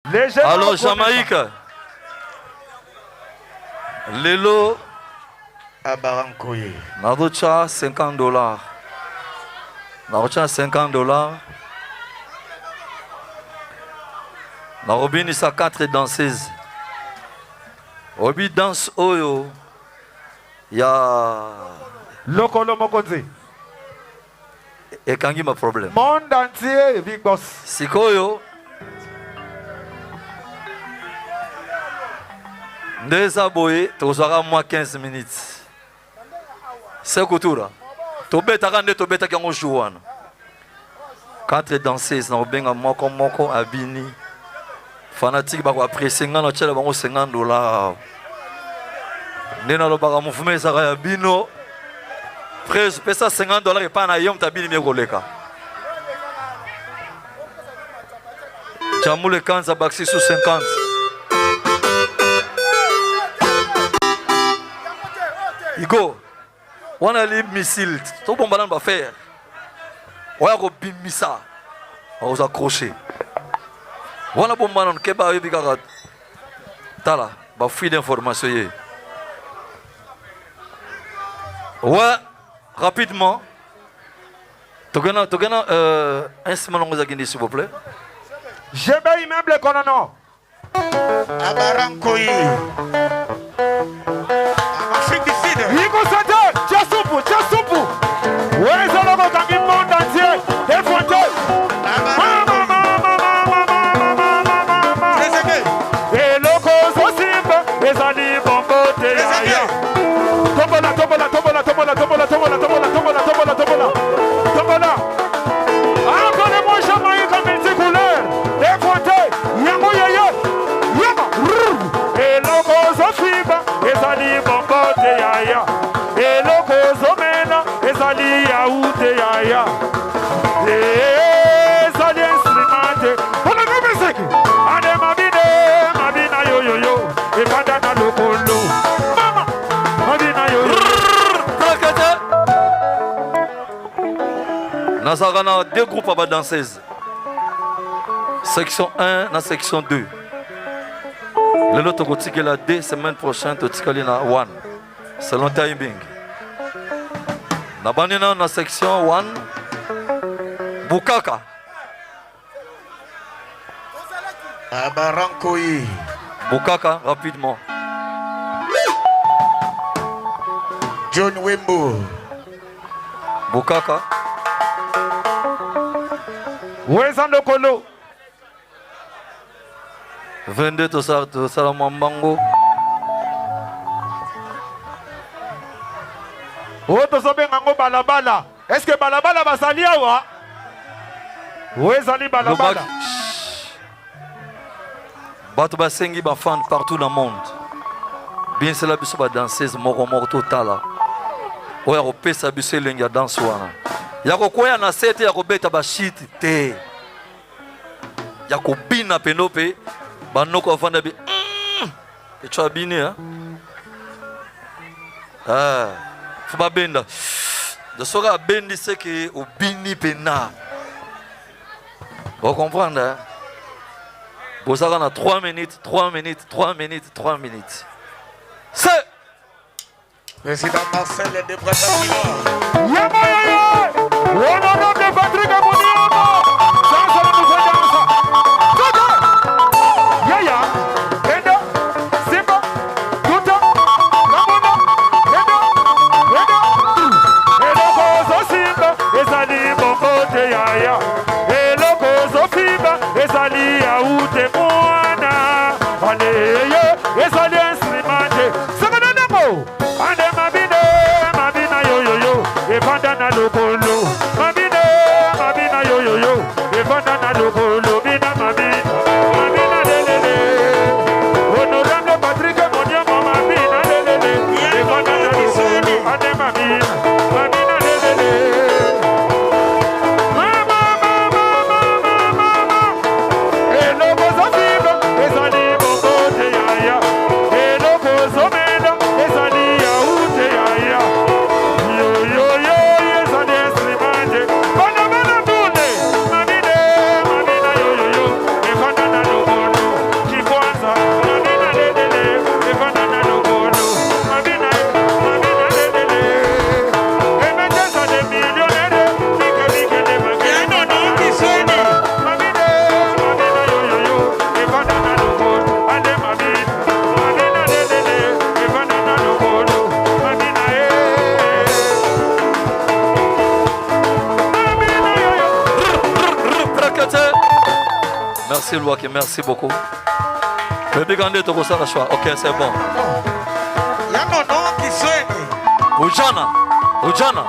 Alors Jamaïque, Lelo, Narucha $50. Narucha $50. Narobini sa 4 danseuses. Obi danse oyo. Ya Lokolo Mokonzi. Et kangi ma problème. Monde entier, Big Boss. Sikoyo. Ndeza boye, tozara moi 15 minutes. C'est couture. Tobeta kande tobeta kango jouana. 4 danseuses na obenga moko abini. Fanatique bako apprécier ngana tshela bango $50. Nena lo baka mouvement ezaka ya bino. Presse pesa $50 et pas na yom tabini mikoleka. Chamule kanza baxi sous 50. Igo. Wana li missile. To bomba ba faire. Oya ko bimisa. On vous accrocher. Wana bomba non keba yebika tala ba fuite d'information yé. Ouais, rapidement. Togena un simon s'il vous plaît. Je vais immeuble konono. Abarankoyi. Afrique du Sud. Yiko Sante, Tchasupu. Ouais, ça l'a kangi monde entier. Des fauteuils. Et loko sosimba, les ali bombote ya. Tombola. Encore mon Jamaïque multicouleur. Des fauteuils. Yamo. Et loko sosimba, les ali bombote ya. Et loko zomena, les ali yaoute ya. Les ali instrumentés. Pour la musique. Ade mabina yo. Et bandana lokolo. Mama. Mabina yo. Nazarana 2 groupes à danseuses. Section 1 na section 2. Le lot tokotikela la 2 semaines prochaines totikali na 1. Selon timing. Na banina na section 1 Bukaka. Abarankoyi. Bukaka rapidement. John Wembo. Bukaka. Wezando Kolo. 22 tosala mambango. Oto sobenga ngo balabala. Est-ce que balabala basali awa? Wezali balabala. Bato basengi ba fan partout dans le monde. Bien c'est la biso ba danseuse moko totala. Oya ko pesa biso elengi ya danse wana. Ya ko koya na sete ya ko beta ba shit te. Ya ko bina penope banoko afanda bi. Et tu as bini hein? Faut pas benda. De sera bendi c'est que au bini pena. Vous comprenez hein? Vous avez 3 minutes. C'est Président Marcel de Brazzaville. Honorable Patrick Aboudiamo. Ça, c'est la nouvelle danse. Toto. Yaya. Endo. Simba. Tuta. Ramona. Endo. Elo kozo Simba. Ezali bombote yaya. Elo kozo Simba. Ezali yaoute mwana. Aleye. Ezali instrumenté. Semenenemo. Ande mabina yo. Evanda lokolo. Mabina yo. Evanda lokolo. Bina mabina lelele. Honorable Patrick Moniamo mabina lelele. Evanda lokolo. Ande mabina lelele. Mama. Hello, Bozofi. Merci Louaki, merci beaucoup. Bébé Gandé, tu as le choix. Ok, c'est bon. Il y a un nom qui soigne. Ujana. Ujana.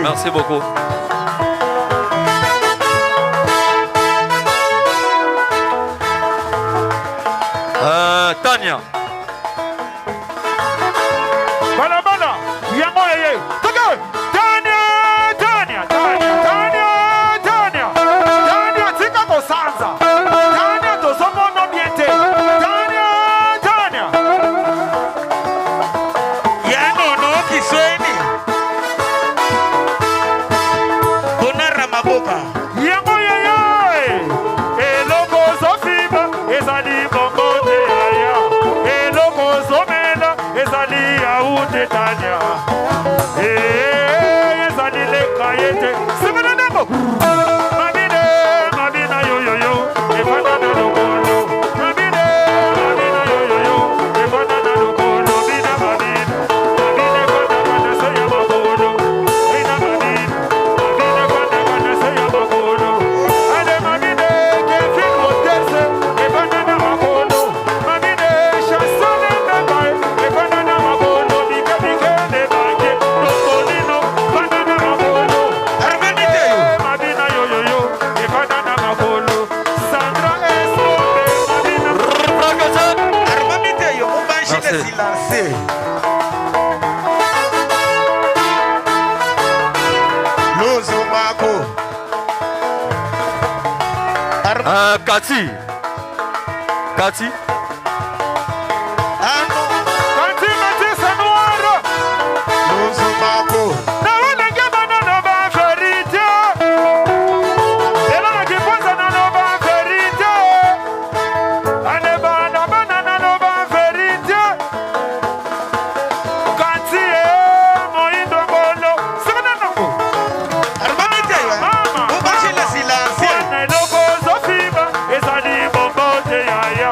Merci beaucoup. Tania. Bala bala. Yango yeye. Toke. Tania. Tania tika kosanza. Tania tosomo no biente. Tania. Yango no kisweni. Bonara maboka. Yango yeye. Eloko sofiba ezali bongo de aya. Eloko somela ezali yaute Tania. Ezali le kayete. Semana nemo. Mabina yo. Efana na lokolo. Mabina yo. Efana na lokolo. Mabina kwanda soya mabodo. Ina mabina kwanda soya mabodo. Ade mabina kefin motese. Efana na mabodo. Mabina chansone beba. Efana na mabodo. Bike ne bake. Lokolino. Efana na mabodo. Armanite yo. Mabina yo. Efana na mabodo. Sandra Escobe. Mabina. Armanite yo. On va enchaîner Merci. silencieux. Lozo Mako. Cathy. Ano. Kanti Matisse Noir. Lozo Mako. Na wanenge banana ba verite. Ela na kiponza na no ba verite. Ane bana banana no ba verite. Kanti moindo ngolo. Sana nango. Armanite yo. Mama. On va enchaîner silencieux. Na loko zofiba ezali bombo te yaya.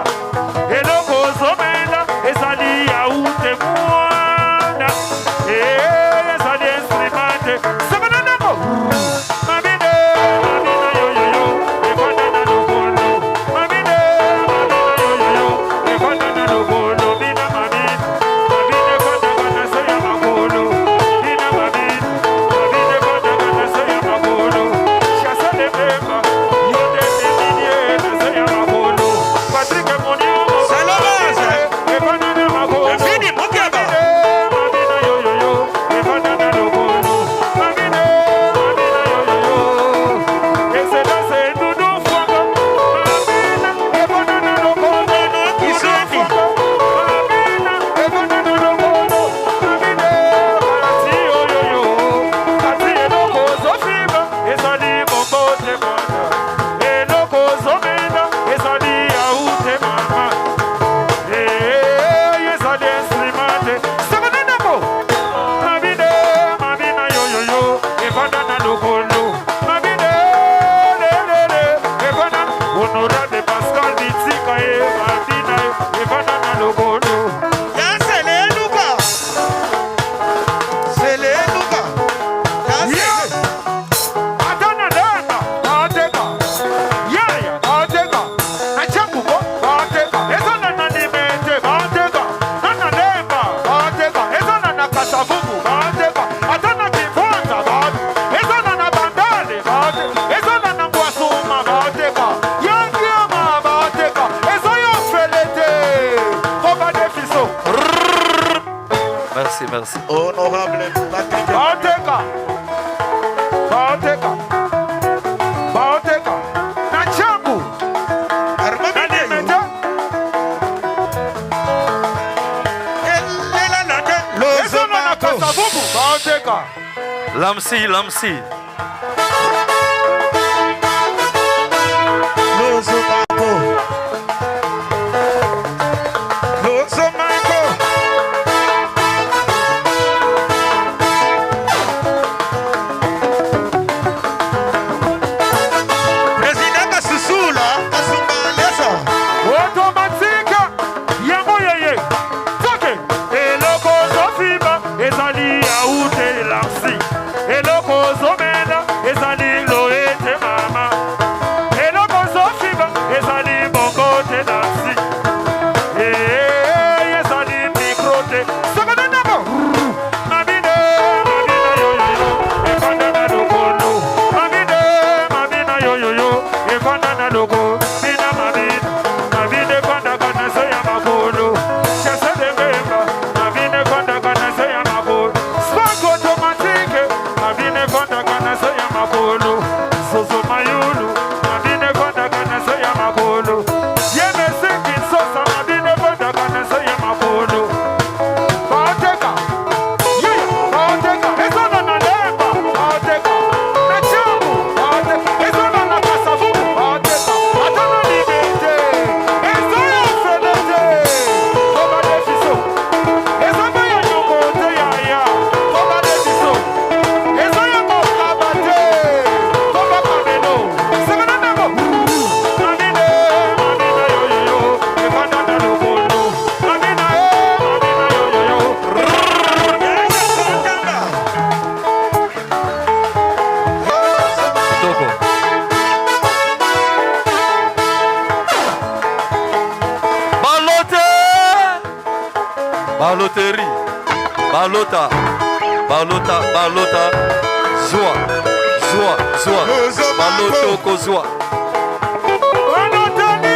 merci. Honorable Patrick. Baoteka. Baoteka. Baoteka. Nachangu. Armamiteyo. Lozomako. Kasavubu. Baoteka. Lamsi. Lozomako. Lozomako. President Kasusula, Kasumbalesa. Automatique. Yamoyeye. Toke. Eloko Zofiba. Ezali Yaoute Lamsi. Eloko Zomena. Ezali Loete Mama. Eloko Zofiba. Ezali Bongote Lamsi. Ezali Mikrote. Sakane Nabo. Mabine yo yo yo. Efanda na lokono. Mabine yo yo yo. Efanda na loko. Mina mabine. Mabine kwanda kana soya makolo. Chasa de bemba. Mabine kwanda kana soya makolo. Spark automatique. Mabine kwanda kana soya makolo. Soso mayulu. Mabine kwanda kana soya makolo. Yeme sinking sosa. Mabine kwanda kana soya makolo. Baoteka. Yeah, Baoteka. Ezona na lemba. Baoteka. Na changu. Baoteka. Ezona na kasavubu. Baoteka. Atana libete. Ezona felete. Koba defiso. Ezona ya nyokote ya ya. Koba defiso. Ezona mokabate. Koba kameno. Semena nabo. Mamine yo yo yo. Efanda na lokondo. Mamina yo yo yo. Toko. Baloterie. Balota. Zoa. Lozomako. Balotoko zoa. Anotoni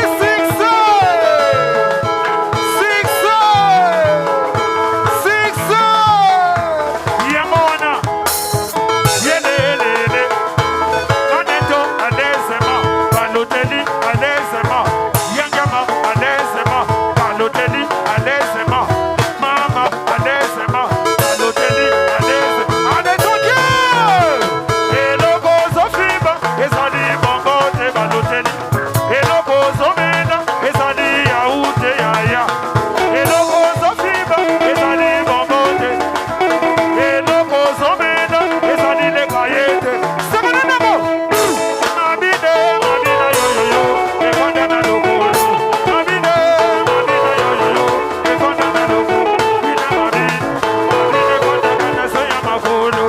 Six. Yamona. Yelelele. Kaneto adesema. Baloteli adesema. Yangama adesema. Baloteli adesema. Mama adesema. Baloteli adesema. Adetoke. Eloko Zofiba. Ezali Bongote Baloteli. Eloko Zomena. Ezali Yaoute Yaya. Eloko Zofiba. Ezali Bongote. Eloko Zomena. Ezali Lekayete. Semana Nabo. Mabine yo yo yo. Efanda na lokolo. Mabine yo yo yo. Efanda na lokolo. Mina mabine. Mabine kwanda kana soya makolo.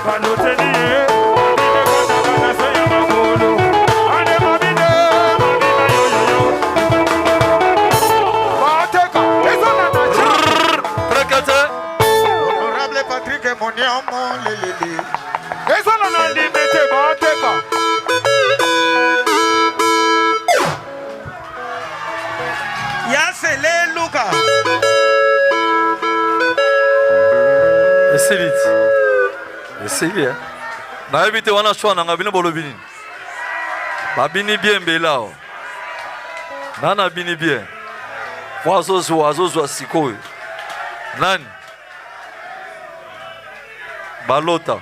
Baloteli ye. Mabine kwanda kana soya makolo. Ane mabine yo yo yo. Baoteka. Ezona na changu. Prekete. Honorable Patrick Moniamo Lelele. Ezona na limete Baoteka. Yasele Luka. Esili. Na ebite wana shwana nga bino bolobini. Babini bien belao. Nana bini bien. Wazozo sikoyo. Nani? Balota.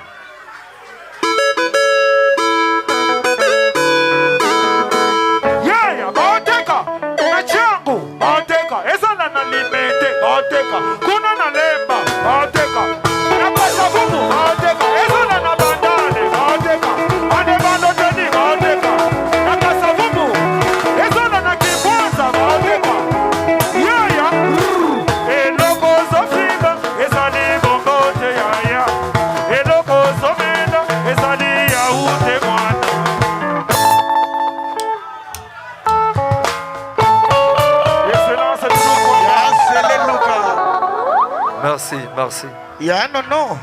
Yaya Baoteka. Na changu. Baoteka. Ezona na limete Baoteka. Kuna na lemba Baoteka. Na kasavubu Baoteka. Ezona na bandane Baoteka. Ane baloteli Baoteka. Na kasavubu. Ezona na kibwaza Baoteka. Yaya. Eloko Zofiba. Ezali Bongote Yaya. Eloko Zomena. Ezali Yaoute Mwana. Excellence du groupe. Yasele Luka. Merci. Ya no no.